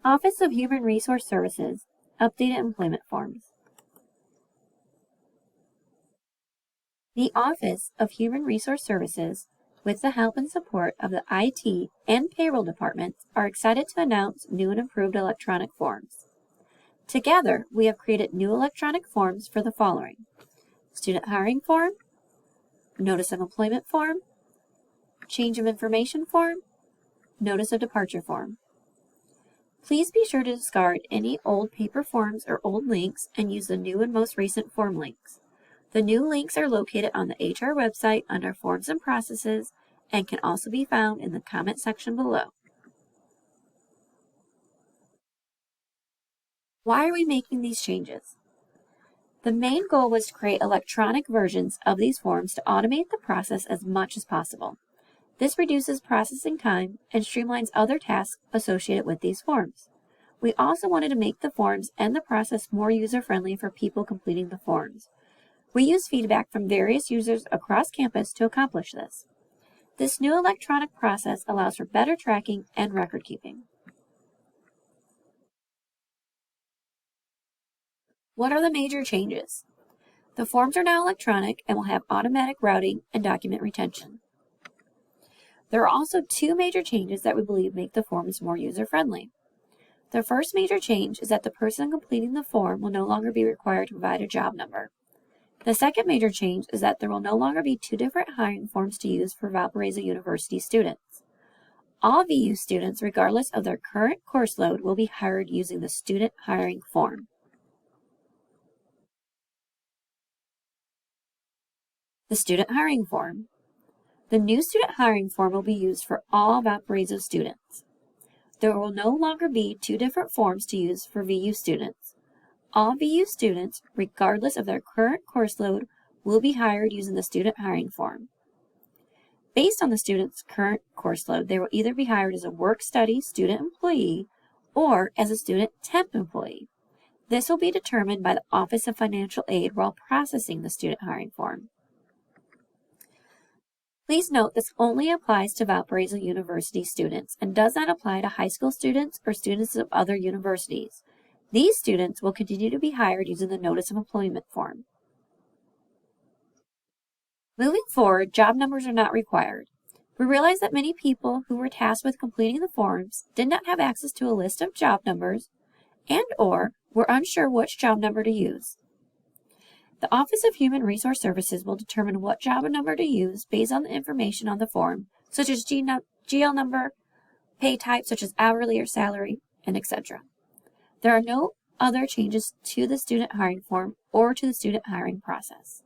Office of Human Resource Services, updated employment forms. The Office of Human Resource Services, with the help and support of the IT and payroll departments, are excited to announce new and improved electronic forms. Together, we have created new electronic forms for the following: student hiring form, notice of employment form, change of information form, notice of departure form. Please be sure to discard any old paper forms or old links and use the new and most recent form links. The new links are located on the HR website under Forms and Processes and can also be found in the comment section below. Why are we making these changes? The main goal was to create electronic versions of these forms to automate the process as much as possible. This reduces processing time and streamlines other tasks associated with these forms. We also wanted to make the forms and the process more user-friendly for people completing the forms. We use feedback from various users across campus to accomplish this. This new electronic process allows for better tracking and record keeping. What are the major changes? The forms are now electronic and will have automatic routing and document retention. There are also two major changes that we believe make the forms more user-friendly. The first major change is that the person completing the form will no longer be required to provide a job number. The second major change is that there will no longer be two different hiring forms to use for Valparaiso University students. All VU students, regardless of their current course load, will be hired using the student hiring form. The student hiring form. The new student hiring form will be used for all Valparaiso students. There will no longer be two different forms to use for VU students. All VU students, regardless of their current course load, will be hired using the student hiring form. Based on the student's current course load, they will either be hired as a work-study student employee or as a student temp employee. This will be determined by the Office of Financial Aid while processing the student hiring form. Please note this only applies to Valparaiso University students and does not apply to high school students or students of other universities. These students will continue to be hired using the Notice of Employment form. Moving forward, job numbers are not required. We realize that many people who were tasked with completing the forms did not have access to a list of job numbers and/or were unsure which job number to use. The Office of Human Resource Services will determine what job number to use based on the information on the form, such as GL number, pay type such as hourly or salary, and etc. There are no other changes to the student hiring form or to the student hiring process.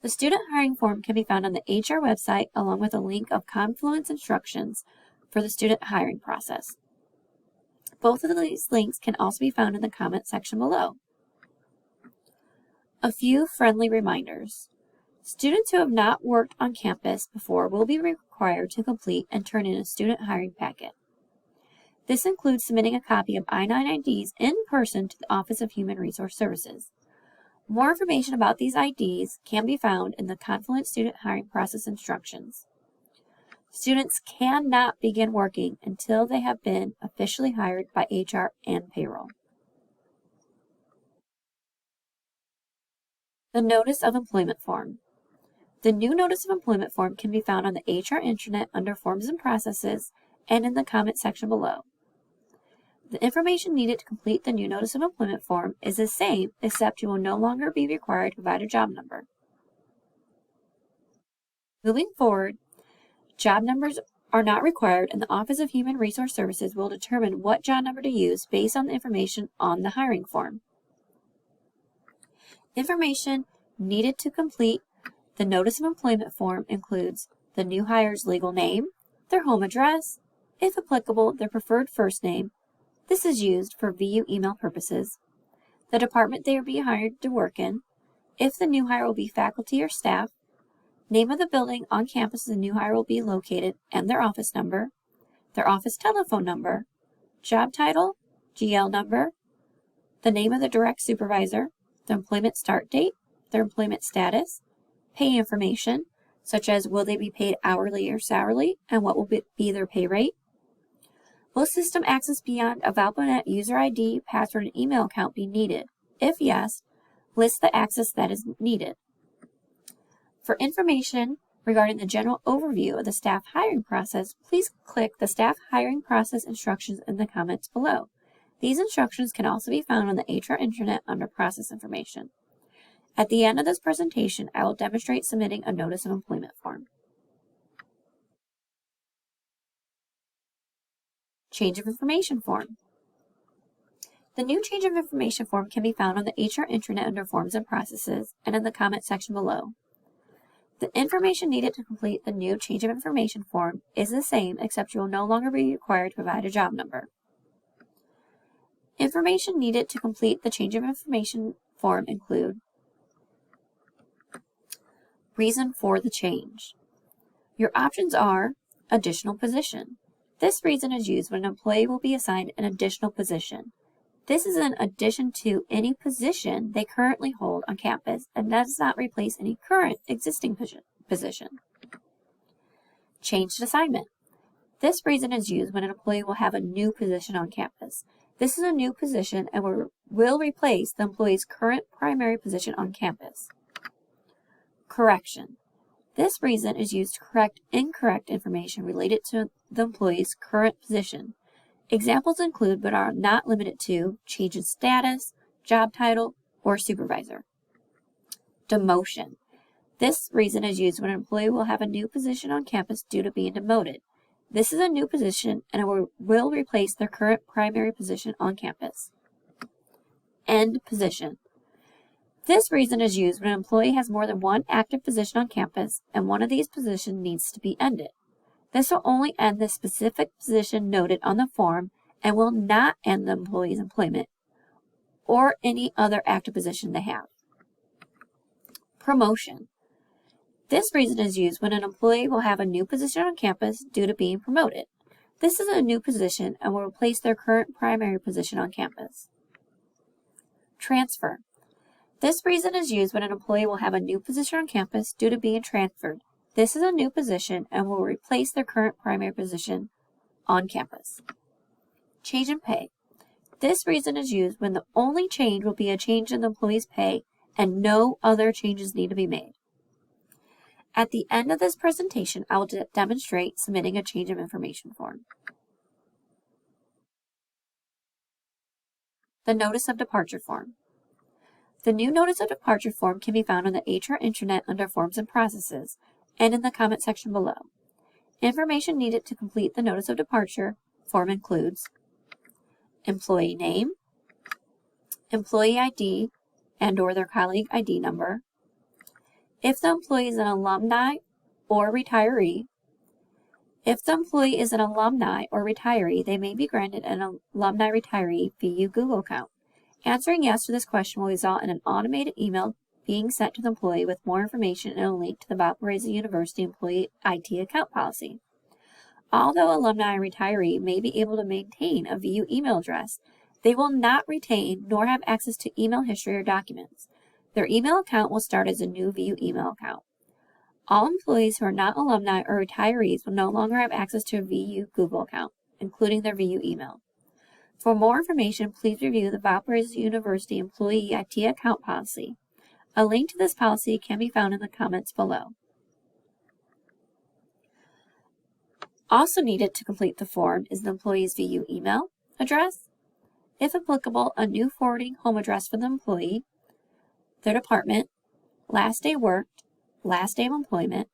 The student hiring form can be found on the HR website along with a link of Confluence instructions for the student hiring process. Both of these links can also be found in the comment section below. A few friendly reminders. Students who have not worked on campus before will be required to complete and turn in a student hiring packet. This includes submitting a copy of I-9 IDs in person to the Office of Human Resource Services. More information about these IDs can be found in the Confluence Student Hiring Process instructions. Students cannot begin working until they have been officially hired by HR and payroll. The Notice of Employment form. The new Notice of Employment form can be found on the HR intranet under Forms and Processes and in the comment section below. The information needed to complete the new Notice of Employment form is the same, except you will no longer be required to provide a job number. Moving forward, job numbers are not required, and the Office of Human Resource Services will determine what job number to use based on the information on the hiring form. Information needed to complete the Notice of Employment form includes the new hire's legal name, their home address, if applicable, their preferred first name. This is used for VU email purposes. The department they will be hired to work in, if the new hire will be faculty or staff, name of the building on campus the new hire will be located and their office number, their office telephone number, job title, GL number, the name of the direct supervisor, the employment start date, their employment status, pay information, such as will they be paid hourly or salary and what will be their pay rate, Will system access beyond a ValpaNet user ID, password, and email account be needed? If yes, list the access that is needed. For information regarding the general overview of the staff hiring process, please click the staff hiring process instructions in the comments below. These instructions can also be found on the HR intranet under process information. At the end of this presentation, I will demonstrate submitting a notice of employment form. Change of information form. The new change of information form can be found on the HR intranet under forms and processes and in the comment section below. The information needed to complete the new change of information form is the same, except you will no longer be required to provide a job number. Information needed to complete the change of information form include reason for the change. Your options are additional position. This reason is used when an employee will be assigned an additional position. This is in addition to any position they currently hold on campus and does not replace any current existing position. Changed assignment. This reason is used when an employee will have a new position on campus. This is a new position and will replace the employee's current primary position on campus. Correction. This reason is used to correct incorrect information related to the employee's current position. Examples include, but are not limited to, change in status, job title, or supervisor. Demotion. This reason is used when an employee will have a new position on campus due to being demoted. This is a new position and it will replace their current primary position on campus. End position. This reason is used when an employee has more than one active position on campus and one of these positions needs to be ended. This will only end the specific position noted on the form and will not end the employee's employment or any other active position they have. Promotion. This reason is used when an employee will have a new position on campus due to being promoted. This is a new position and will replace their current primary position on campus. Transfer. This reason is used when an employee will have a new position on campus due to being transferred. This is a new position and will replace their current primary position on campus. Change in pay. This reason is used when the only change will be a change in the employee's pay and no other changes need to be made. At the end of this presentation, I will demonstrate submitting a change of information form. The Notice of Departure form. The new Notice of Departure form can be found on the HR intranet under Forms and Processes and in the comment section below. Information needed to complete the Notice of Departure form includes employee name, employee ID and/or their colleague ID number, if the employee is an alumni or retiree. If the employee is an alumni or retiree, they may be granted an alumni retiree VU Google account. Answering yes to this question will result in an automated email being sent to the employee with more information and a link to the Valparaiso University Employee IT account policy. Although alumni and retiree may be able to maintain a VU email address, they will not retain nor have access to email history or documents. Their email account will start as a new VU email account. All employees who are not alumni or retirees will no longer have access to a VU Google account, including their VU email. For more information, please review the Valparaiso University Employee IT account policy. A link to this policy can be found in the comments below. Also needed to complete the form is the employee's VU email address, if applicable, a new forwarding home address for the employee, their department, last day worked, last day of employment,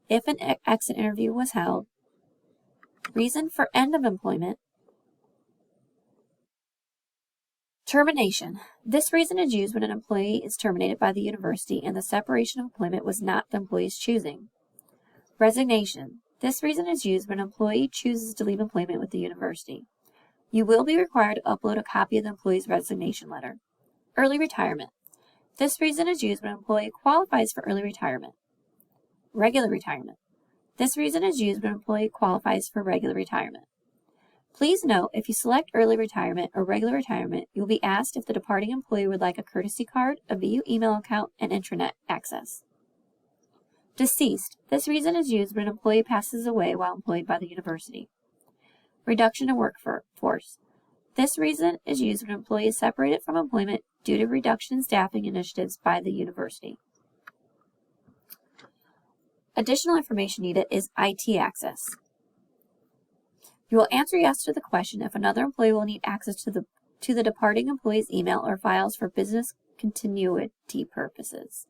if an exit interview was held, reason for end of employment, termination. This reason is used when an employee is terminated by the university and the separation of employment was not the employee's choosing. Resignation. This reason is used when an employee chooses to leave employment with the university. You will be required to upload a copy of the employee's resignation letter. Early retirement. This reason is used when an employee qualifies for early retirement. Regular retirement. This reason is used when an employee qualifies for regular retirement. Please note, if you select early retirement or regular retirement, you will be asked if the departing employee would like a courtesy card, a VU email account, and intranet access. Deceased. This reason is used when an employee passes away while employed by the university. reduction in workforce. This reason is used when an employee is separated from employment due to reduction in staffing initiatives by the university. Additional information needed is IT access. You will answer yes to the question if another employee will need access to the departing employee's email or files for business continuity purposes.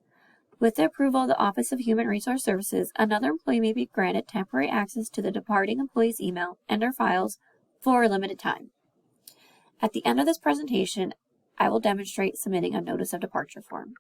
With the approval of the Office of Human Resource Services, another employee may be granted temporary access to the departing employee's email and/or files for a limited time. At the end of this presentation, I will demonstrate submitting a notice of departure form.